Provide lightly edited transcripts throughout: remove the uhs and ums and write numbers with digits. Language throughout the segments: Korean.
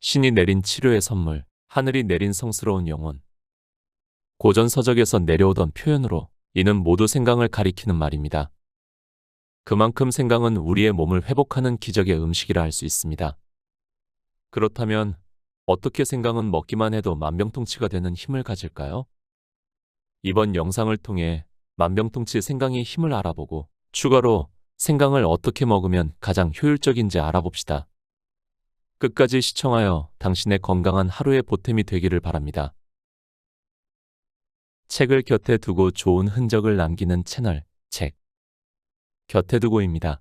신이 내린 치료의 선물, 하늘이 내린 성스러운 영혼. 고전 서적에서 내려오던 표현으로 이는 모두 생강을 가리키는 말입니다. 그만큼 생강은 우리의 몸을 회복하는 기적의 음식이라 할 수 있습니다. 그렇다면 어떻게 생강은 먹기만 해도 만병통치가 되는 힘을 가질까요? 이번 영상을 통해 만병통치 생강의 힘을 알아보고 추가로 생강을 어떻게 먹으면 가장 효율적인지 알아봅시다. 끝까지 시청하여 당신의 건강한 하루의 보탬이 되기를 바랍니다. 책을 곁에 두고 좋은 흔적을 남기는 채널, 책 곁에 두고입니다.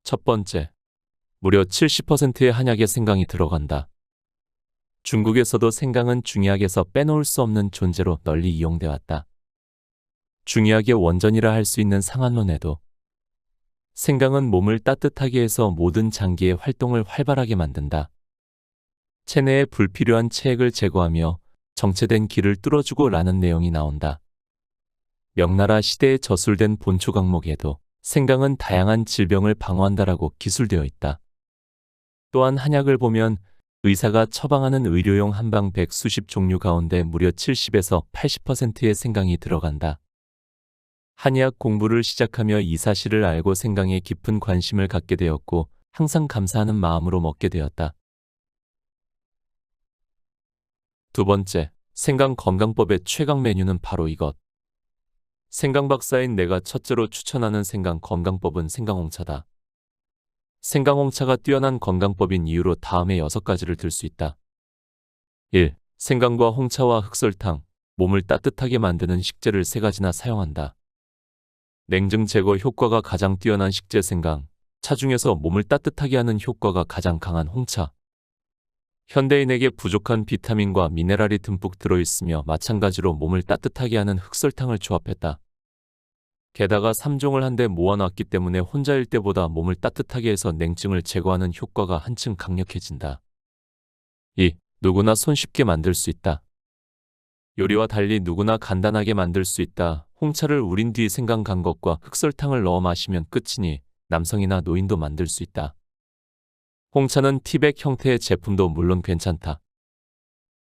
첫 번째, 무려 70%의 한약에 생강이 들어간다. 중국에서도 생강은 중의학에서 빼놓을 수 없는 존재로 널리 이용돼 왔다. 중의학의 원전이라 할 수 있는 상한론에도 생강은 몸을 따뜻하게 해서 모든 장기의 활동을 활발하게 만든다. 체내에 불필요한 체액을 제거하며 정체된 기를 뚫어주고 라는 내용이 나온다. 명나라 시대에 저술된 본초 강목에도 생강은 다양한 질병을 방어한다라고 기술되어 있다. 또한 한약을 보면 의사가 처방하는 의료용 한방백 수십 종류 가운데 무려 70에서 80%의 생강이 들어간다. 한의학 공부를 시작하며 이 사실을 알고 생강에 깊은 관심을 갖게 되었고 항상 감사하는 마음으로 먹게 되었다. 두 번째, 생강 건강법의 최강 메뉴는 바로 이것. 생강 박사인 내가 첫째로 추천하는 생강 건강법은 생강홍차다. 생강홍차가 뛰어난 건강법인 이유로 다음의 6가지를 들 수 있다. 1. 생강과 홍차와 흑설탕, 몸을 따뜻하게 만드는 식재를 3가지나 사용한다. 냉증 제거 효과가 가장 뛰어난 식재 생강, 차 중에서 몸을 따뜻하게 하는 효과가 가장 강한 홍차. 현대인에게 부족한 비타민과 미네랄이 듬뿍 들어있으며 마찬가지로 몸을 따뜻하게 하는 흑설탕을 조합했다. 게다가 3종을 한데 모아놨기 때문에 혼자일 때보다 몸을 따뜻하게 해서 냉증을 제거하는 효과가 한층 강력해진다. 2. 누구나 손쉽게 만들 수 있다. 요리와 달리 누구나 간단하게 만들 수 있다. 홍차를 우린 뒤 생강 간 것과 흑설탕을 넣어 마시면 끝이니 남성이나 노인도 만들 수 있다. 홍차는 티백 형태의 제품도 물론 괜찮다.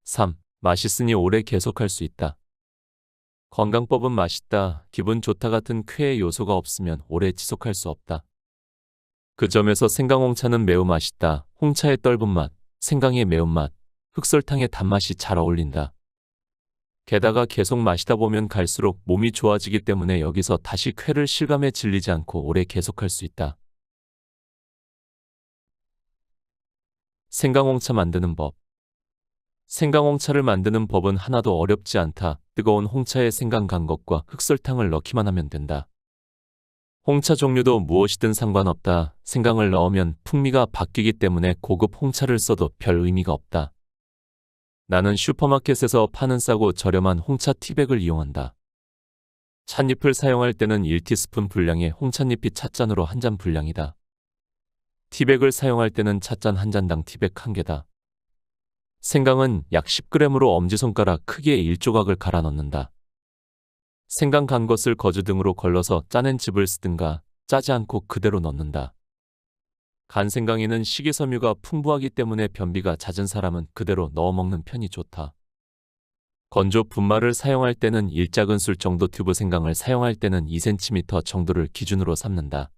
3. 맛있으니 오래 계속할 수 있다. 건강법은 맛있다, 기분 좋다 같은 쾌의 요소가 없으면 오래 지속할 수 없다. 그 점에서 생강홍차는 매우 맛있다. 홍차의 떫은 맛, 생강의 매운맛, 흑설탕의 단맛이 잘 어울린다. 게다가 계속 마시다 보면 갈수록 몸이 좋아지기 때문에 여기서 다시 쾌를 실감에 질리지 않고 오래 계속할 수 있다. 생강홍차 만드는 법. 생강홍차를 만드는 법은 하나도 어렵지 않다. 뜨거운 홍차에 생강 간 것과 흑설탕을 넣기만 하면 된다. 홍차 종류도 무엇이든 상관없다. 생강을 넣으면 풍미가 바뀌기 때문에 고급 홍차를 써도 별 의미가 없다. 나는 슈퍼마켓에서 파는 싸고 저렴한 홍차 티백을 이용한다. 찻잎을 사용할 때는 1티스푼 분량의 홍찻잎이 찻잔으로 한 잔 분량이다. 티백을 사용할 때는 찻잔 한 잔당 티백 1개다. 생강은 약 10g으로 엄지손가락 크기의 1조각을 갈아 넣는다. 생강 간 것을 거즈 등으로 걸러서 짜낸 즙을 쓰든가 짜지 않고 그대로 넣는다. 간 생강에는 식이섬유가 풍부하기 때문에 변비가 잦은 사람은 그대로 넣어 먹는 편이 좋다. 건조 분말을 사용할 때는 1작은술 정도 튜브 생강을 사용할 때는 2cm 정도를 기준으로 삶는다.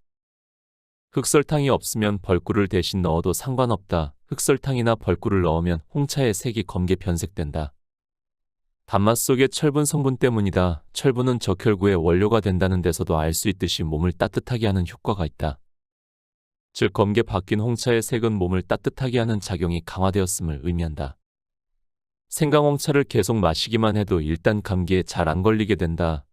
흑설탕이 없으면 벌꿀을 대신 넣어도 상관없다. 흑설탕이나 벌꿀을 넣으면 홍차의 색이 검게 변색된다. 단맛 속의 철분 성분 때문이다. 철분은 적혈구의 원료가 된다는 데서도 알 수 있듯이 몸을 따뜻하게 하는 효과가 있다. 즉 검게 바뀐 홍차의 색은 몸을 따뜻하게 하는 작용이 강화되었음을 의미한다. 생강홍차를 계속 마시기만 해도 일단 감기에 잘 안 걸리게 된다.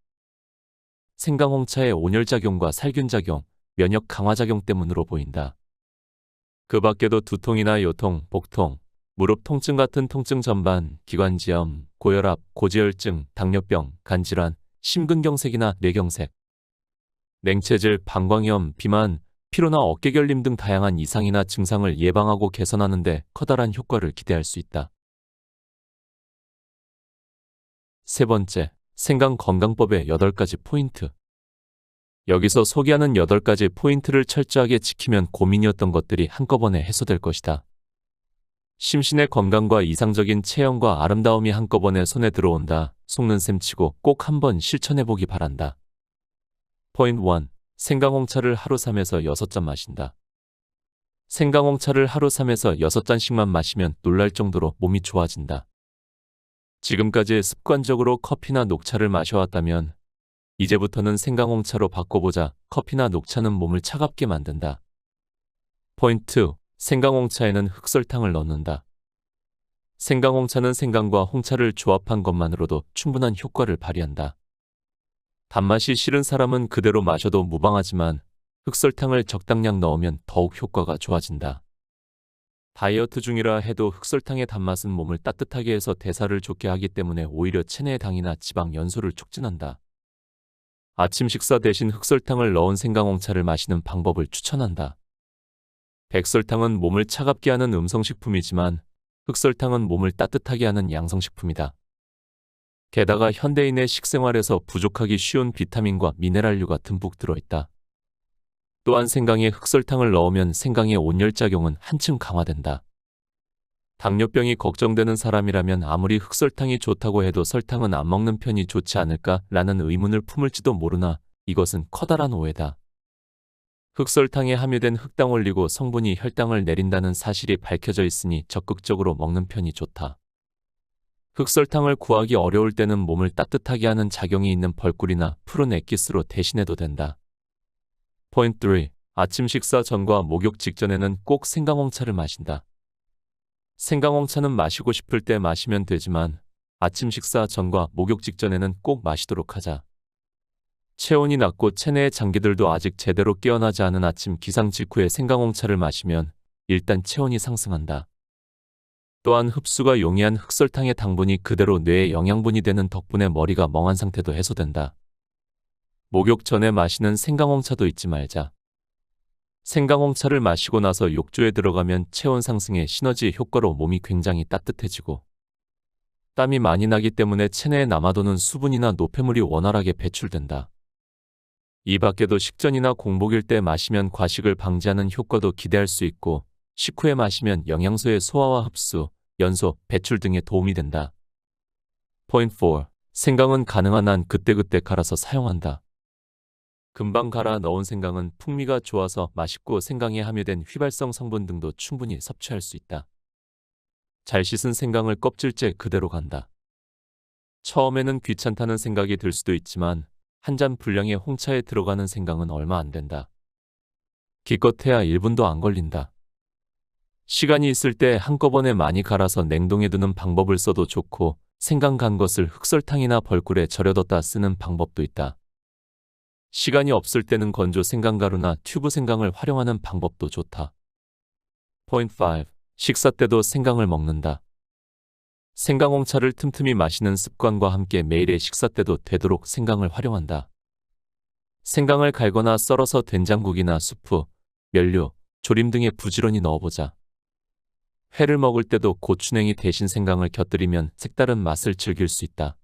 생강홍차의 온열작용과 살균작용, 면역 강화작용 때문으로 보인다. 그 밖에도 두통이나 요통, 복통, 무릎 통증 같은 통증 전반, 기관지염, 고혈압, 고지혈증, 당뇨병, 간질환, 심근경색이나 뇌경색, 냉체질, 방광염, 비만, 피로나 어깨결림 등 다양한 이상이나 증상을 예방하고 개선하는 데 커다란 효과를 기대할 수 있다. 세 번째, 생강 건강법의 8가지 포인트. 여기서 소개하는 8가지 포인트를 철저하게 지키면 고민이었던 것들이 한꺼번에 해소될 것이다. 심신의 건강과 이상적인 체형과 아름다움이 한꺼번에 손에 들어온다. 속는 셈 치고 꼭 한번 실천해보기 바란다. 포인트 1. 생강홍차를 하루 3에서 6잔 마신다. 생강홍차를 하루 3에서 6잔씩만 마시면 놀랄 정도로 몸이 좋아진다. 지금까지 습관적으로 커피나 녹차를 마셔왔다면 이제부터는 생강홍차로 바꿔보자. 커피나 녹차는 몸을 차갑게 만든다. 포인트 2. 생강홍차에는 흑설탕을 넣는다. 생강홍차는 생강과 홍차를 조합한 것만으로도 충분한 효과를 발휘한다. 단맛이 싫은 사람은 그대로 마셔도 무방하지만 흑설탕을 적당량 넣으면 더욱 효과가 좋아진다. 다이어트 중이라 해도 흑설탕의 단맛은 몸을 따뜻하게 해서 대사를 좋게 하기 때문에 오히려 체내의 당이나 지방 연소를 촉진한다. 아침 식사 대신 흑설탕을 넣은 생강홍차를 마시는 방법을 추천한다. 백설탕은 몸을 차갑게 하는 음성식품이지만 흑설탕은 몸을 따뜻하게 하는 양성식품이다. 게다가 현대인의 식생활에서 부족하기 쉬운 비타민과 미네랄류가 듬뿍 들어있다. 또한 생강에 흑설탕을 넣으면 생강의 온열작용은 한층 강화된다. 당뇨병이 걱정되는 사람이라면 아무리 흑설탕이 좋다고 해도 설탕은 안 먹는 편이 좋지 않을까라는 의문을 품을지도 모르나 이것은 커다란 오해다. 흑설탕에 함유된 흑당 올리고 성분이 혈당을 내린다는 사실이 밝혀져 있으니 적극적으로 먹는 편이 좋다. 흑설탕을 구하기 어려울 때는 몸을 따뜻하게 하는 작용이 있는 벌꿀이나 푸른 액기스로 대신해도 된다. 포인트 3. 아침 식사 전과 목욕 직전에는 꼭 생강홍차를 마신다. 생강홍차는 마시고 싶을 때 마시면 되지만 아침 식사 전과 목욕 직전에는 꼭 마시도록 하자. 체온이 낮고 체내의 장기들도 아직 제대로 깨어나지 않은 아침 기상 직후에 생강홍차를 마시면 일단 체온이 상승한다. 또한 흡수가 용이한 흑설탕의 당분이 그대로 뇌에 영양분이 되는 덕분에 머리가 멍한 상태도 해소된다. 목욕 전에 마시는 생강홍차도 잊지 말자. 생강홍차를 마시고 나서 욕조에 들어가면 체온 상승의 시너지 효과로 몸이 굉장히 따뜻해지고 땀이 많이 나기 때문에 체내에 남아도는 수분이나 노폐물이 원활하게 배출된다. 이 밖에도 식전이나 공복일 때 마시면 과식을 방지하는 효과도 기대할 수 있고 식후에 마시면 영양소의 소화와 흡수, 연소, 배출 등에 도움이 된다. 포인트 4. 생강은 가능한 한 그때그때 갈아서 사용한다. 금방 갈아 넣은 생강은 풍미가 좋아서 맛있고 생강에 함유된 휘발성 성분 등도 충분히 섭취할 수 있다. 잘 씻은 생강을 껍질째 그대로 간다. 처음에는 귀찮다는 생각이 들 수도 있지만 한 잔 분량의 홍차에 들어가는 생강은 얼마 안 된다. 기껏해야 1분도 안 걸린다. 시간이 있을 때 한꺼번에 많이 갈아서 냉동해 두는 방법을 써도 좋고 생강 간 것을 흑설탕이나 벌꿀에 절여뒀다 쓰는 방법도 있다. 시간이 없을 때는 건조 생강가루나 튜브 생강을 활용하는 방법도 좋다. 포인트 5. 식사 때도 생강을 먹는다. 생강홍차를 틈틈이 마시는 습관과 함께 매일의 식사 때도 되도록 생강을 활용한다. 생강을 갈거나 썰어서 된장국이나 수프, 면류, 조림 등에 부지런히 넣어보자. 회를 먹을 때도 고추냉이 대신 생강을 곁들이면 색다른 맛을 즐길 수 있다.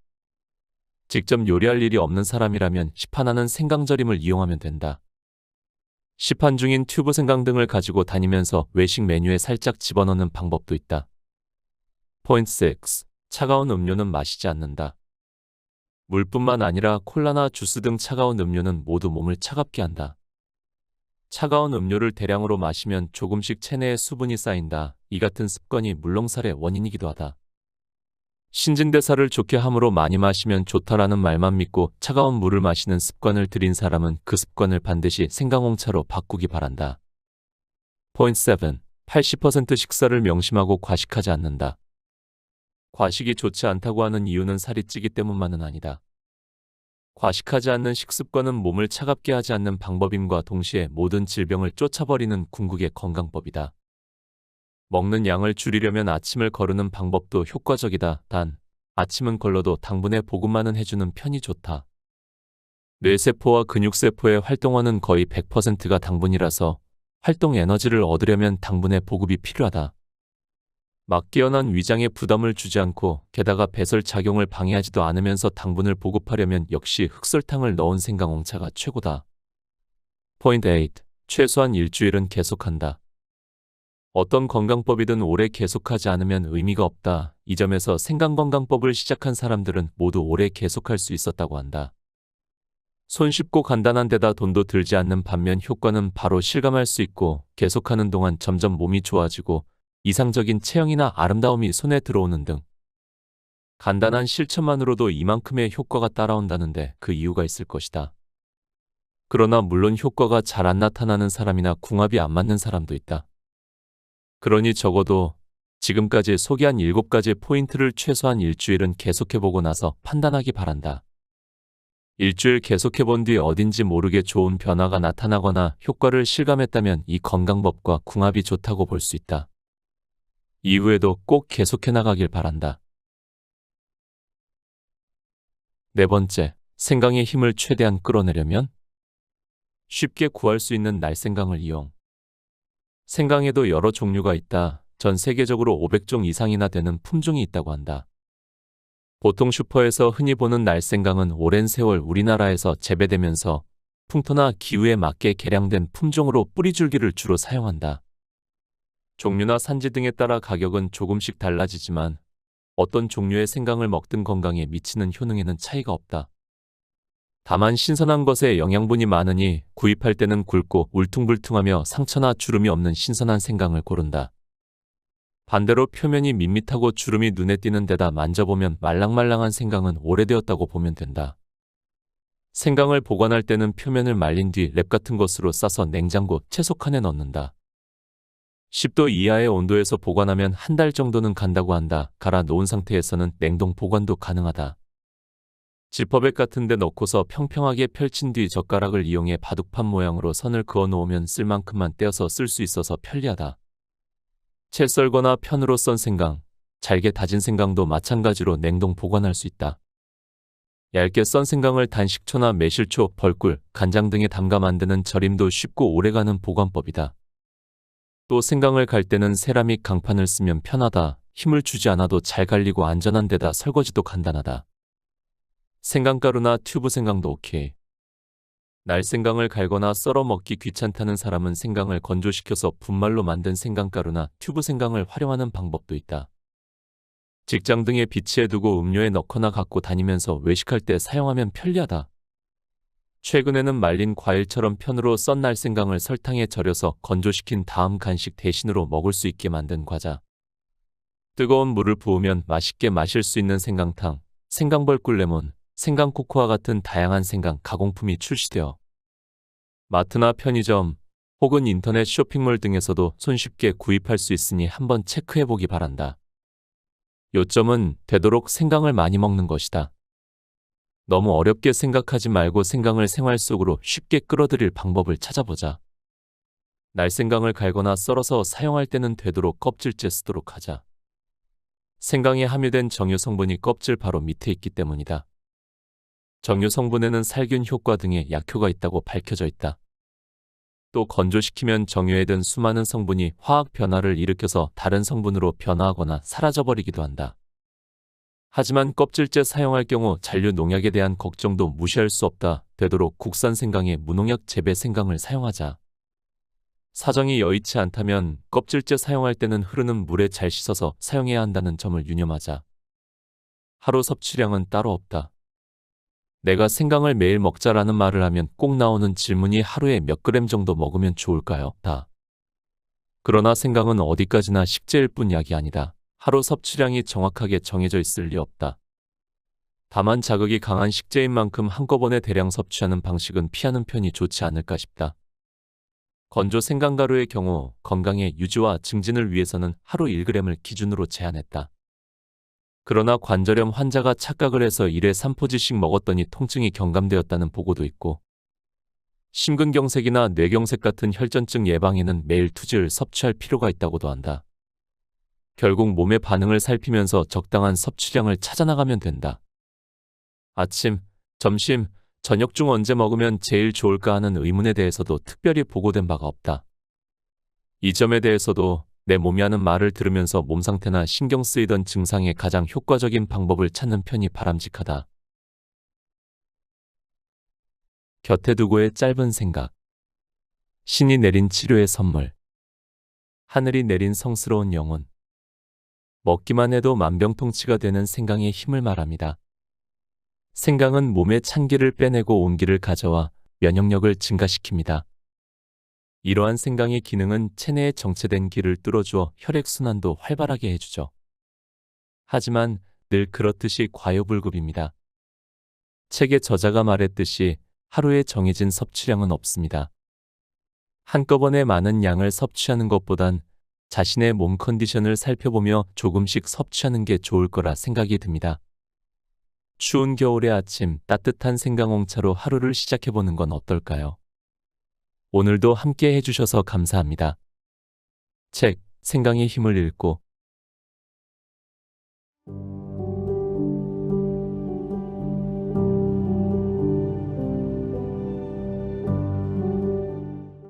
직접 요리할 일이 없는 사람이라면 시판하는 생강절임을 이용하면 된다. 시판 중인 튜브 생강 등을 가지고 다니면서 외식 메뉴에 살짝 집어넣는 방법도 있다. 포인트 6. 차가운 음료는 마시지 않는다. 물뿐만 아니라 콜라나 주스 등 차가운 음료는 모두 몸을 차갑게 한다. 차가운 음료를 대량으로 마시면 조금씩 체내에 수분이 쌓인다. 이 같은 습관이 물렁살의 원인이기도 하다. 신진대사를 좋게 함으로 많이 마시면 좋다라는 말만 믿고 차가운 물을 마시는 습관을 들인 사람은 그 습관을 반드시 생강홍차로 바꾸기 바란다. 포인트 7. 80% 식사를 명심하고 과식하지 않는다. 과식이 좋지 않다고 하는 이유는 살이 찌기 때문만은 아니다. 과식하지 않는 식습관은 몸을 차갑게 하지 않는 방법임과 동시에 모든 질병을 쫓아버리는 궁극의 건강법이다. 먹는 양을 줄이려면 아침을 거르는 방법도 효과적이다. 단, 아침은 걸러도 당분의 보급만은 해주는 편이 좋다. 뇌세포와 근육세포의 활동원은 거의 100%가 당분이라서 활동 에너지를 얻으려면 당분의 보급이 필요하다. 막 깨어난 위장에 부담을 주지 않고 게다가 배설 작용을 방해하지도 않으면서 당분을 보급하려면 역시 흑설탕을 넣은 생강홍차가 최고다. Point 8. 최소한 일주일은 계속한다. 어떤 건강법이든 오래 계속하지 않으면 의미가 없다. 이 점에서 생강건강법을 시작한 사람들은 모두 오래 계속할 수 있었다고 한다. 손쉽고 간단한 데다 돈도 들지 않는 반면 효과는 바로 실감할 수 있고 계속하는 동안 점점 몸이 좋아지고 이상적인 체형이나 아름다움이 손에 들어오는 등 간단한 실천만으로도 이만큼의 효과가 따라온다는데 그 이유가 있을 것이다. 그러나 물론 효과가 잘 안 나타나는 사람이나 궁합이 안 맞는 사람도 있다. 그러니 적어도 지금까지 소개한 7가지 포인트를 최소한 일주일은 계속해보고 나서 판단하기 바란다. 일주일 계속해본 뒤 어딘지 모르게 좋은 변화가 나타나거나 효과를 실감했다면 이 건강법과 궁합이 좋다고 볼 수 있다. 이후에도 꼭 계속해 나가길 바란다. 네 번째, 생강의 힘을 최대한 끌어내려면 쉽게 구할 수 있는 날생강을 이용. 생강에도 여러 종류가 있다. 전 세계적으로 500종 이상이나 되는 품종이 있다고 한다. 보통 슈퍼에서 흔히 보는 날생강은 오랜 세월 우리나라에서 재배되면서 풍토나 기후에 맞게 개량된 품종으로 뿌리줄기를 주로 사용한다. 종류나 산지 등에 따라 가격은 조금씩 달라지지만 어떤 종류의 생강을 먹든 건강에 미치는 효능에는 차이가 없다. 다만 신선한 것에 영양분이 많으니 구입할 때는 굵고 울퉁불퉁하며 상처나 주름이 없는 신선한 생강을 고른다. 반대로 표면이 밋밋하고 주름이 눈에 띄는 데다 만져보면 말랑말랑한 생강은 오래되었다고 보면 된다. 생강을 보관할 때는 표면을 말린 뒤 랩 같은 것으로 싸서 냉장고, 채소칸에 넣는다. 10도 이하의 온도에서 보관하면 한 달 정도는 간다고 한다. 갈아 놓은 상태에서는 냉동 보관도 가능하다. 지퍼백 같은 데 넣고서 평평하게 펼친 뒤 젓가락을 이용해 바둑판 모양으로 선을 그어 놓으면 쓸 만큼만 떼어서 쓸 수 있어서 편리하다. 채 썰거나 편으로 썬 생강, 잘게 다진 생강도 마찬가지로 냉동 보관할 수 있다. 얇게 썬 생강을 단식초나 매실초, 벌꿀, 간장 등에 담가 만드는 절임도 쉽고 오래가는 보관법이다. 또 생강을 갈 때는 세라믹 강판을 쓰면 편하다. 힘을 주지 않아도 잘 갈리고 안전한 데다 설거지도 간단하다. 생강가루나 튜브 생강도 오케이. 날생강을 갈거나 썰어 먹기 귀찮다는 사람은 생강을 건조시켜서 분말로 만든 생강가루나 튜브 생강을 활용하는 방법도 있다. 직장 등에 비치해 두고 음료에 넣거나 갖고 다니면서 외식할 때 사용하면 편리하다. 최근에는 말린 과일처럼 편으로 썬 날생강을 설탕에 절여서 건조시킨 다음 간식 대신으로 먹을 수 있게 만든 과자. 뜨거운 물을 부으면 맛있게 마실 수 있는 생강탕, 생강벌꿀 레몬, 생강코코아 같은 다양한 생강 가공품이 출시되어 마트나 편의점 혹은 인터넷 쇼핑몰 등에서도 손쉽게 구입할 수 있으니 한번 체크해보기 바란다. 요점은 되도록 생강을 많이 먹는 것이다. 너무 어렵게 생각하지 말고 생강을 생활 속으로 쉽게 끌어들일 방법을 찾아보자. 날생강을 갈거나 썰어서 사용할 때는 되도록 껍질째 쓰도록 하자. 생강에 함유된 정유 성분이 껍질 바로 밑에 있기 때문이다. 정유 성분에는 살균 효과 등의 약효가 있다고 밝혀져 있다. 또 건조시키면 정유에 든 수많은 성분이 화학 변화를 일으켜서 다른 성분으로 변화하거나 사라져버리기도 한다. 하지만 껍질째 사용할 경우 잔류 농약에 대한 걱정도 무시할 수 없다. 되도록 국산 생강에 무농약 재배 생강을 사용하자. 사정이 여의치 않다면 껍질째 사용할 때는 흐르는 물에 잘 씻어서 사용해야 한다는 점을 유념하자. 하루 섭취량은 따로 없다. 내가 생강을 매일 먹자라는 말을 하면 꼭 나오는 질문이 하루에 몇 그램 정도 먹으면 좋을까요? 다. 그러나 생강은 어디까지나 식재일 뿐 약이 아니다. 하루 섭취량이 정확하게 정해져 있을 리 없다. 다만 자극이 강한 식재인 만큼 한꺼번에 대량 섭취하는 방식은 피하는 편이 좋지 않을까 싶다. 건조 생강가루의 경우 건강의 유지와 증진을 위해서는 하루 1g을 기준으로 제한했다. 그러나 관절염 환자가 착각을 해서 1회 3포지씩 먹었더니 통증이 경감되었다는 보고도 있고 심근경색이나 뇌경색 같은 혈전증 예방에는 매일 2질 섭취할 필요가 있다고도 한다. 결국 몸의 반응을 살피면서 적당한 섭취량을 찾아나가면 된다. 아침, 점심, 저녁 중 언제 먹으면 제일 좋을까 하는 의문에 대해서도 특별히 보고된 바가 없다. 이 점에 대해서도 내 몸이 하는 말을 들으면서 몸 상태나 신경 쓰이던 증상에 가장 효과적인 방법을 찾는 편이 바람직하다. 곁에 두고의 짧은 생각. 신이 내린 치료의 선물. 하늘이 내린 성스러운 영혼. 먹기만 해도 만병통치가 되는 생강의 힘을 말합니다. 생강은 몸에 찬기를 빼내고 온기를 가져와 면역력을 증가시킵니다. 이러한 생강의 기능은 체내에 정체된 기를 뚫어주어 혈액순환도 활발하게 해주죠. 하지만 늘 그렇듯이 과요불급입니다. 책의 저자가 말했듯이 하루에 정해진 섭취량은 없습니다. 한꺼번에 많은 양을 섭취하는 것보단 자신의 몸 컨디션을 살펴보며 조금씩 섭취하는 게 좋을 거라 생각이 듭니다. 추운 겨울의 아침 따뜻한 생강홍차로 하루를 시작해보는 건 어떨까요? 오늘도 함께 해주셔서 감사합니다. 책, 생강의 힘을 읽고